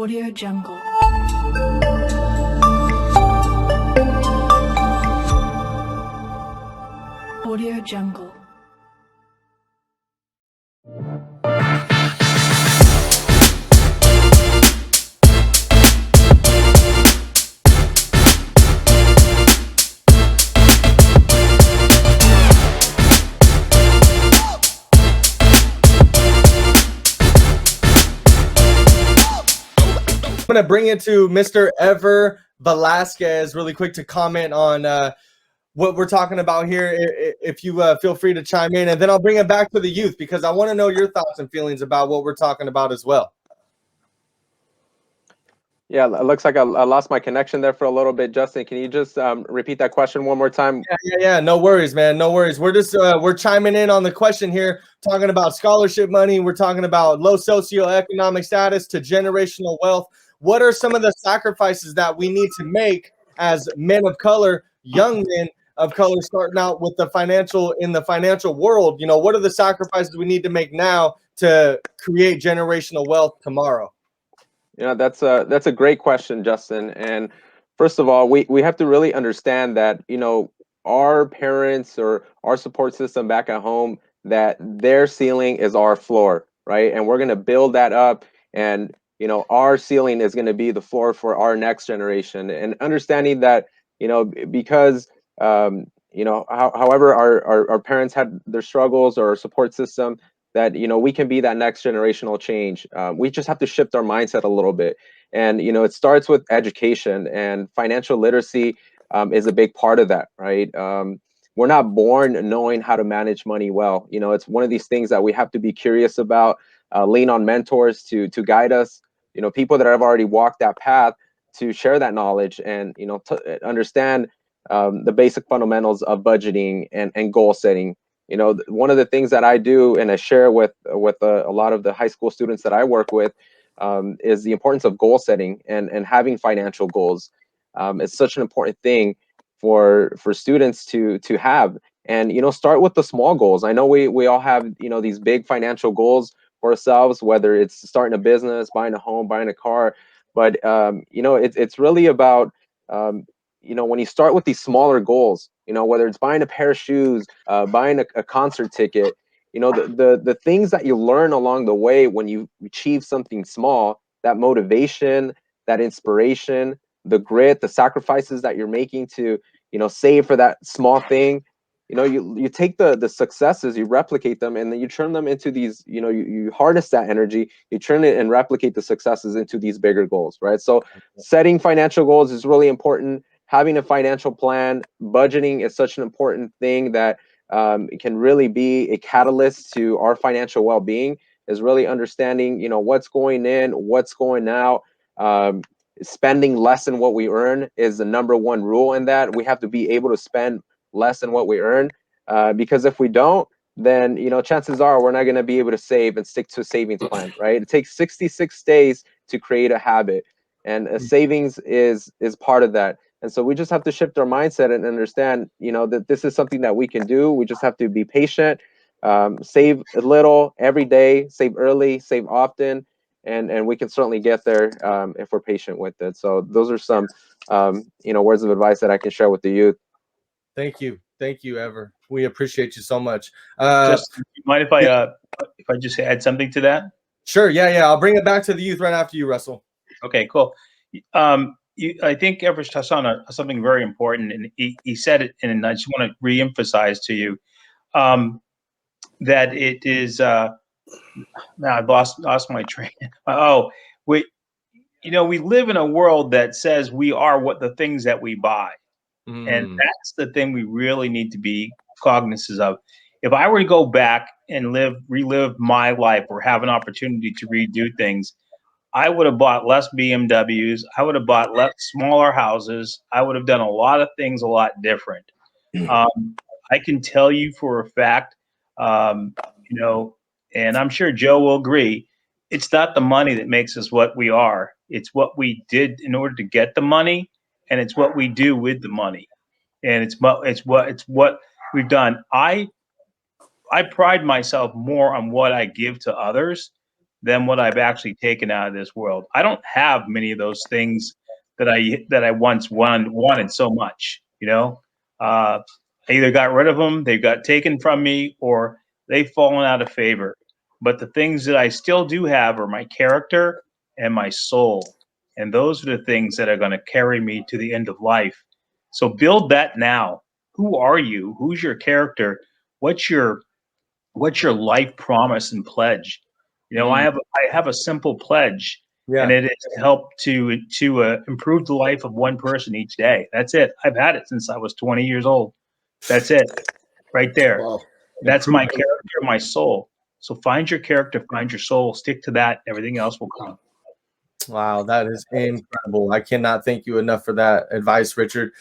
Audio Jungle. Audio Jungle. I'm going to bring it to Mr. Velazquez really quick to comment on what we're talking about here, if you feel free to chime in, and then I'll bring it back to the youth because I want to know your thoughts and feelings about what we're talking about as well. Yeah, it looks like I lost my connection there for a little bit. Justin, can you just repeat that question one more time? Yeah. No worries, man. No worries. We're just we're chiming in on the question here, talking about scholarship money. We're talking about low socioeconomic status to generational wealth. What are some of the sacrifices that we need to make as men of color, young men of color, starting out with the financial world? You know, what are the sacrifices we need to make now to create generational wealth tomorrow? Yeah, that's a great question, Justin. And first of all, we have to really understand that, you know, our parents or our support system back at home, that their ceiling is our floor, right? And we're going to build that up, and you know, our ceiling is going to be the floor for our next generation. And understanding that, you know, because you know, however our parents had their struggles, or our support system, that, you know, we can be that next generational change. We just have to shift our mindset a little bit. And, you know, it starts with education, and financial literacy is a big part of that, right? We're not born knowing how to manage money well. You know, it's one of these things that we have to be curious about, lean on mentors to guide us, you know, people that have already walked that path, to share that knowledge, and, you know, to understand the basic fundamentals of budgeting and goal setting. You know, one of the things that I do and I share with a lot of the high school students that I work with is the importance of goal setting and having financial goals. It's such an important thing for students to have. And, you know, start with the small goals. I know we all have, you know, these big financial goals for ourselves, whether it's starting a business, buying a home, buying a car. But, you know, it's really about, you know, when you start with these smaller goals, you know, whether it's buying a pair of shoes, buying a concert ticket, you know, the things that you learn along the way when you achieve something small, that motivation, that inspiration, the grit, the sacrifices that you're making to, you know, save for that small thing. You know, you take the successes, you replicate them, and then you turn them into these, you know, you harness that energy, you turn it and replicate the successes into these bigger goals, right? So setting financial goals is really important. Having a financial plan, budgeting is such an important thing that it can really be a catalyst to our financial well-being, is really understanding, you know, what's going in, what's going out. Spending less than what we earn is the #1 rule in that. We have to be able to spend less than what we earn, because if we don't, then, you know, chances are we're not going to be able to save and stick to a savings plan, right? It takes 66 days to create a habit, and a savings is part of that. And so we just have to shift our mindset and understand, you know, that this is something that we can do. We just have to be patient, save a little every day, save early, save often, and we can certainly get there if we're patient with it. So those are some, you know, words of advice that I can share with the youth. Thank you, Ever. We appreciate you so much. Just mind if I just add something to that? Sure. Yeah. I'll bring it back to the youth right after you, Russell. Okay, cool. I think Everett touched on something very important, and he said it, and I just want to reemphasize to you that it is. Now I've lost my train. We live in a world that says we are what the things that we buy, and that's the thing we really need to be cognizant of. If I were to go back and relive my life, or have an opportunity to redo things, I would have bought less BMWs. I would have bought smaller houses. I would have done a lot of things a lot different. I can tell you for a fact, you know, and I'm sure Joe will agree, it's not the money that makes us what we are. It's what we did in order to get the money, and it's what we do with the money, and it's what we've done. I pride myself more on what I give to others than what I've actually taken out of this world. I don't have many of those things that I once wanted so much. I either got rid of them, they got taken from me, or they've fallen out of favor. But the things that I still do have are my character and my soul. And those are the things that are going to carry me to the end of life. So build that now. Who are you? Who's your character? What's your life promise and pledge? I have a simple pledge, and it is to help to improve the life of one person each day. That's it. I've had it since I was 20 years old. That's it, right there. Wow. That's my character, my soul. So find your character, find your soul, stick to that. Everything else will come. Wow, that is incredible. I cannot thank you enough for that advice, Richard.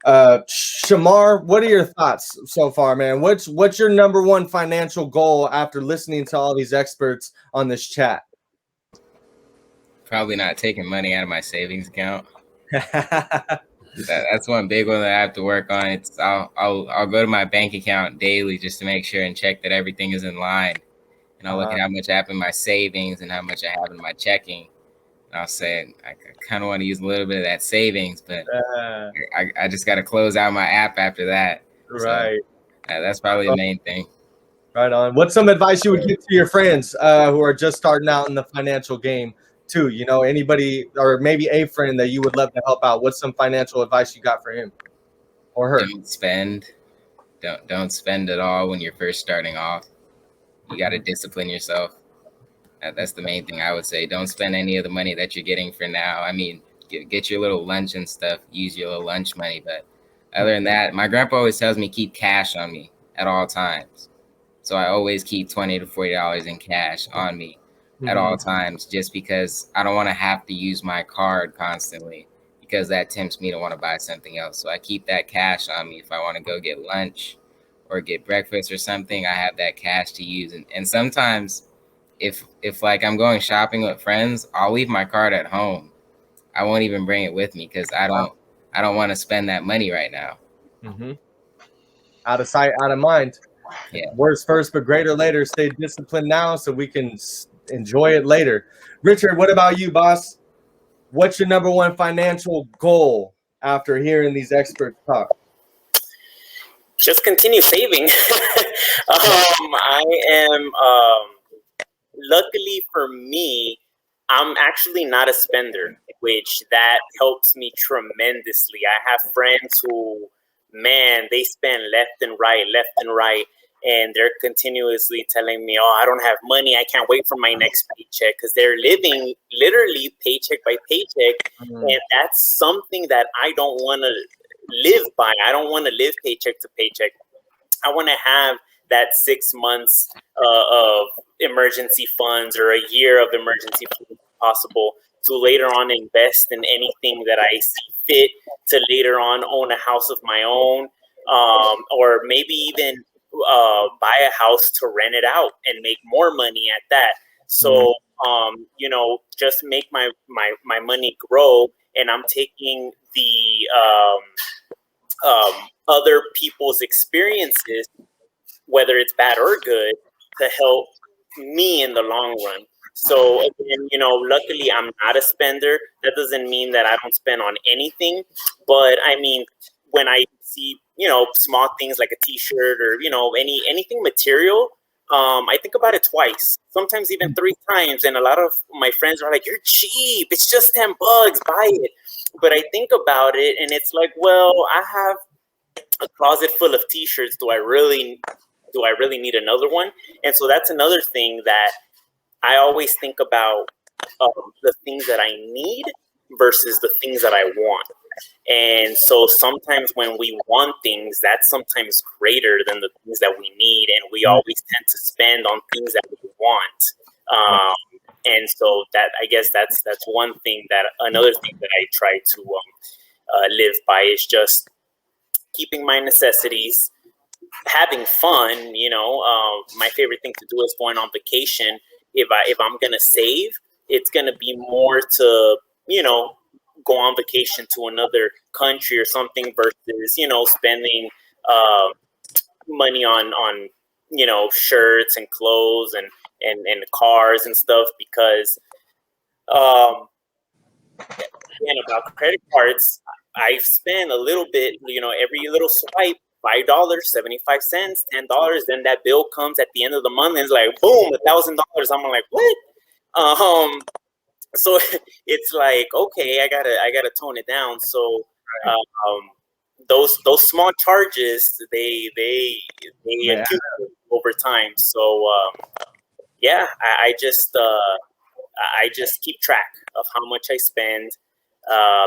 Shamar, what are your thoughts so far, man? What's your number one financial goal after listening to all these experts on this chat? Probably not taking money out of my savings account. That's one big one that I have to work on. It's I'll go to my bank account daily just to make sure and check that everything is in line. And I'll look at how much I have in my savings and how much I have in my checking. And I'll say I kind of want to use a little bit of that savings, but I just got to close out my app after that. Right. So, that's probably the main thing. Right on. What's some advice you would give to your friends who are just starting out in the financial game too? Anybody or maybe a friend that you would love to help out. What's some financial advice you got for him or her? Don't spend. Don't spend at all when you're first starting off. You got to discipline yourself. That's the main thing I would say. Don't spend any of the money that you're getting for now. I mean, get your little lunch and stuff. Use your little lunch money. But other than that, my grandpa always tells me keep cash on me at all times. So I always keep $20 to $40 in cash on me at all times, just because I don't want to have to use my card constantly, because that tempts me to want to buy something else. So I keep that cash on me. If I want to go get lunch or get breakfast or something, I have that cash to use. And sometimes if like I'm going shopping with friends, I'll leave my card at home. I won't even bring it with me because I don't want to spend that money right now. Out of sight, out of mind. Yeah. Worse first, but greater later. Stay disciplined now so we can enjoy it later. Richard, what about you, boss? What's your number one financial goal after hearing these experts talk? Just continue saving. I am, luckily for me, I'm actually not a spender, which that helps me tremendously. I have friends who, man, they spend left and right, and they're continuously telling me, oh, I don't have money. I can't wait for my next paycheck, because they're living literally paycheck by paycheck. And that's something that I don't want to live by. I don't want to live paycheck to paycheck. I want to have that 6 months of emergency funds or a year of emergency funds if possible, to later on invest in anything that I see fit, to later on own a house of my own, or maybe even buy a house to rent it out and make more money at that. So, just make my money grow, and I'm taking the other people's experiences, whether it's bad or good, to help me in the long run. So again, luckily I'm not a spender. That doesn't mean that I don't spend on anything, but I mean, when I see, small things like a t-shirt or, anything material, I think about it twice, sometimes even 3 times. And a lot of my friends are like, you're cheap. It's just $10, buy it. But I think about it and it's like, well, I have a closet full of t-shirts. Do I really need another one? And so that's another thing that I always think about, the things that I need versus the things that I want. And so sometimes when we want things, that's sometimes greater than the things that we need. And we always tend to spend on things that we want. And so that, I guess that's one thing another thing that I try to live by is just keeping my necessities, having fun. My favorite thing to do is going on vacation. If I'm going to save, it's going to be more to, go on vacation to another country or something versus, spending money on, shirts and clothes and and cars and stuff, because again, about credit cards, I spend a little bit, every little swipe, $5, 75 cents, $10. Then that bill comes at the end of the month and it's like, boom, $1,000. I'm like, what? So it's like, okay, I gotta tone it down. So those small charges, they accumulate over time. So yeah, I just keep track of how much I spend.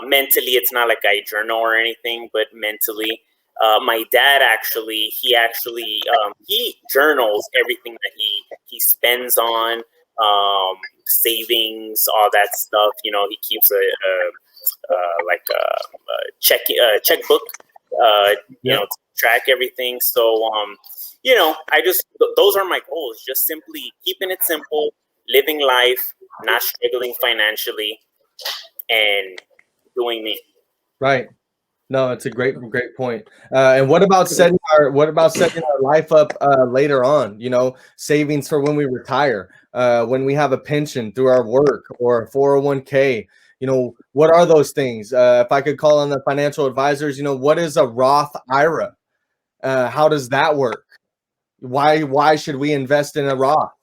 Mentally, it's not like I journal or anything, but mentally, my dad he journals everything that he spends on, savings, all that stuff. He keeps a checkbook, to track everything. So those are my goals. Just simply keeping it simple, living life, not struggling financially, and doing me. Right. No, it's a great point. And what about setting our life up later on? Savings for when we retire, when we have a pension through our work or a 401k. What are those things? If I could call on the financial advisors, what is a Roth IRA? How does that work? Why should we invest in a Roth?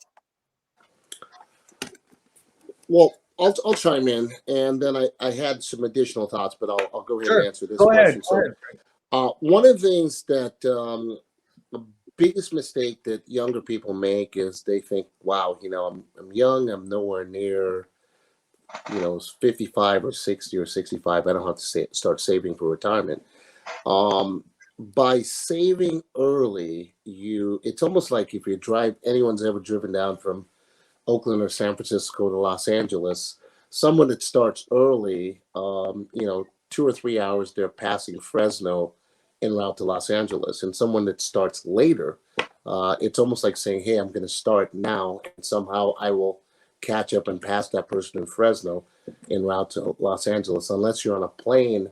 Well, I'll chime in, and then I had some additional thoughts, but I'll go ahead and answer this question. Go ahead. One of the things that the biggest mistake that younger people make is they think, wow, I'm young, I'm nowhere near 55 or 60 or 65. I don't have to start saving for retirement. By saving early, it's almost like if anyone's ever driven down from Oakland or San Francisco to Los Angeles, someone that starts early, 2 or 3 hours, they're passing Fresno en route to Los Angeles. And someone that starts later, it's almost like saying, hey, I'm going to start now, and somehow I will catch up and pass that person in Fresno en route to Los Angeles. Unless you're on a plane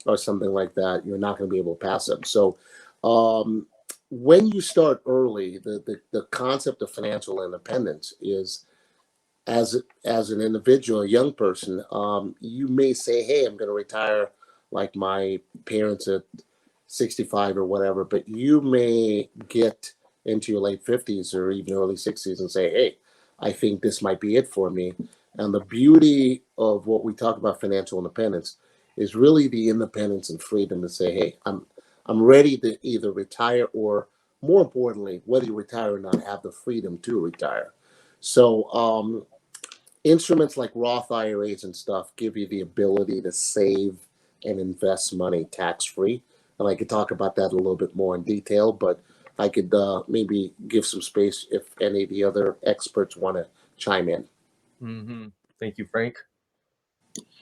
or something like that, you're not going to be able to pass them. So when you start early, the concept of financial independence is, as an individual, a young person, you may say, hey, I'm going to retire like my parents at 65 or whatever, but you may get into your late 50s or even early 60s and say, hey, I think this might be it for me. And the beauty of what we talk about financial independence is really the independence and freedom to say, hey, I'm ready to either retire, or more importantly, whether you retire or not, have the freedom to retire. So instruments like Roth IRAs and stuff give you the ability to save and invest money tax-free. And I could talk about that a little bit more in detail, but I could maybe give some space if any of the other experts want to chime in. Mm-hmm. Thank you, Frank.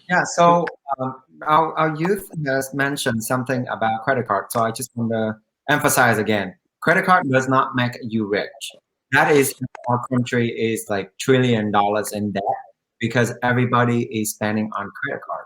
Yeah, so our youth has mentioned something about credit card. So I just want to emphasize again, credit card does not make you rich. That is, our country is like $1 trillion in debt because everybody is spending on credit card.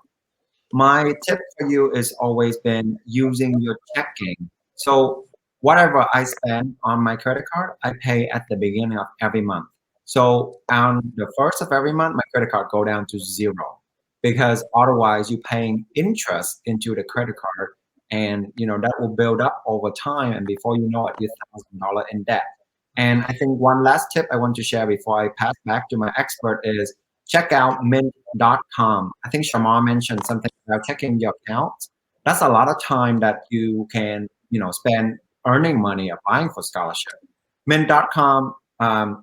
My tip for you is always been using your checking. So whatever I spend on my credit card, I pay at the beginning of every month. So on the first of every month, my credit card go down to zero, because otherwise you're paying interest into the credit card, and that will build up over time, and before you know it, you're $1,000 in debt. And I think one last tip I want to share before I pass back to my expert is check out mint.com. I think Shamar mentioned something about checking your accounts. That's a lot of time that you can spend earning money applying for scholarship. Mint.com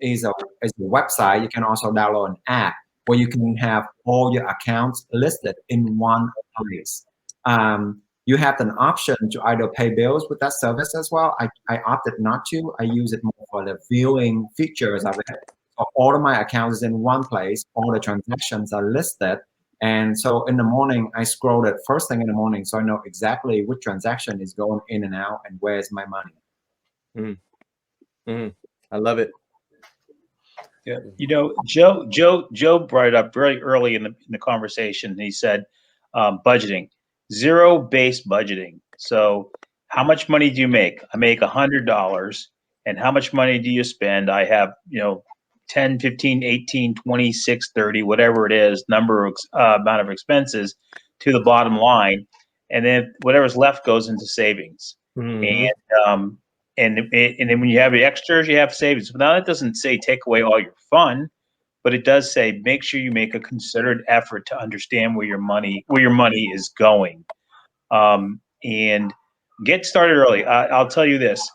is a website. You can also download an app where you can have all your accounts listed in one place. You have an option to either pay bills with that service as well. I opted not to. I use it more for the viewing features of it. So all of my accounts is in one place. All the transactions are listed. And so in the morning, I scroll it first thing in the morning, so I know exactly which transaction is going in and out and where's my money. I love it. Yeah, Joe brought it up very early in the conversation. He said budgeting, zero-based budgeting. So how much money do you make? I make $100, and how much money do you spend? I have 10, 15, 18, 26, 30, whatever it is, amount of expenses to the bottom line. And then whatever's left goes into savings. Mhm. And then when you have the extras, you have savings. But now that doesn't say take away all your fun, but it does say make sure you make a considered effort to understand where your money is going, and get started early. I'll tell you this: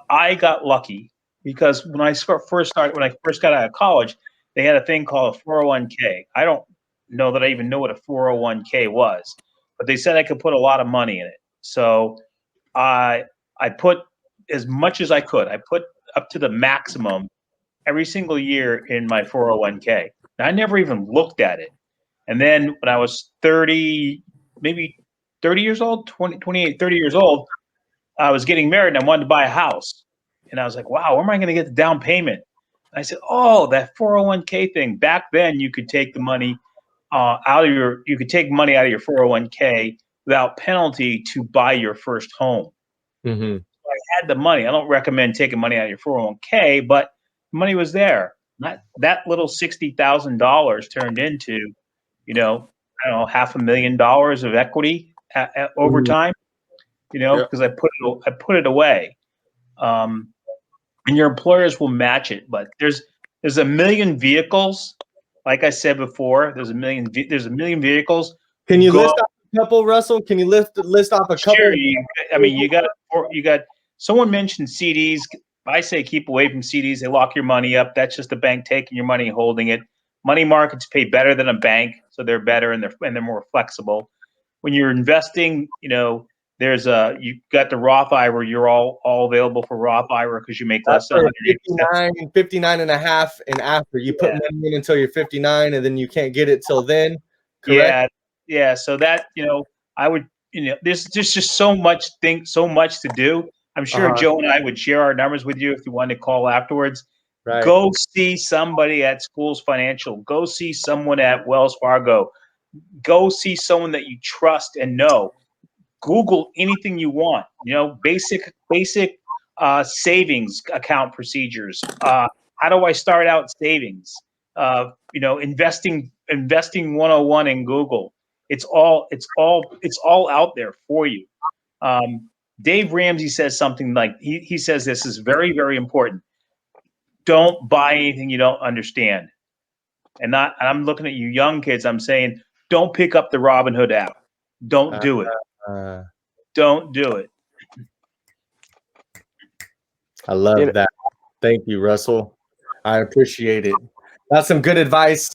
I got lucky because when I first got out of college, they had a thing called a 401k. I don't know that I even know what a 401k was, but they said I could put a lot of money in it. So I put as much as I could. I put up to the maximum every single year in my 401k. And I never even looked at it. And then when I was 30, maybe 30 years old, 20, 28, 30 years old, I was getting married and I wanted to buy a house. And I was like, wow, where am I going to get the down payment? And I said, oh, that 401k thing. Back then you could take the money you could take money out of your 401k without penalty to buy your first home. Mm-hmm. So I had the money. I don't recommend taking money out of your 401k, but the money was there. That little $60,000 turned into, I don't know, $500,000 of equity over time. Because I put it away, and your employers will match it. But there's a million vehicles. Like I said before, there's a million vehicles. Can you list off a couple, Russell? Can you list off a couple? Sure. You got. Someone mentioned CDs. I say keep away from CDs. They lock your money up. That's just the bank taking your money and holding it. Money markets pay better than a bank, so they're better and they're more flexible. When you're investing, there's you've got the Roth IRA. You're all available for Roth IRA because you make less than 59 and a half and after. You put money in until you're 59 and then you can't get it till then. Correct? Yeah. So that, I would, there's just so much to do. I'm sure Joe and I would share our numbers with you if you wanted to call afterwards. Right. Go see somebody at Schools Financial. Go see someone at Wells Fargo. Go see someone that you trust and know. Google anything you want. Basic savings account procedures. How do I start out savings? Investing 101 in Google. It's all out there for you. Dave Ramsey says something like he says this is very, very important. Don't buy anything you don't understand. And I'm looking at you young kids. I'm saying don't pick up the Robinhood app. Don't do it. Don't do it. I love that. Thank you, Russell. I appreciate it. That's some good advice.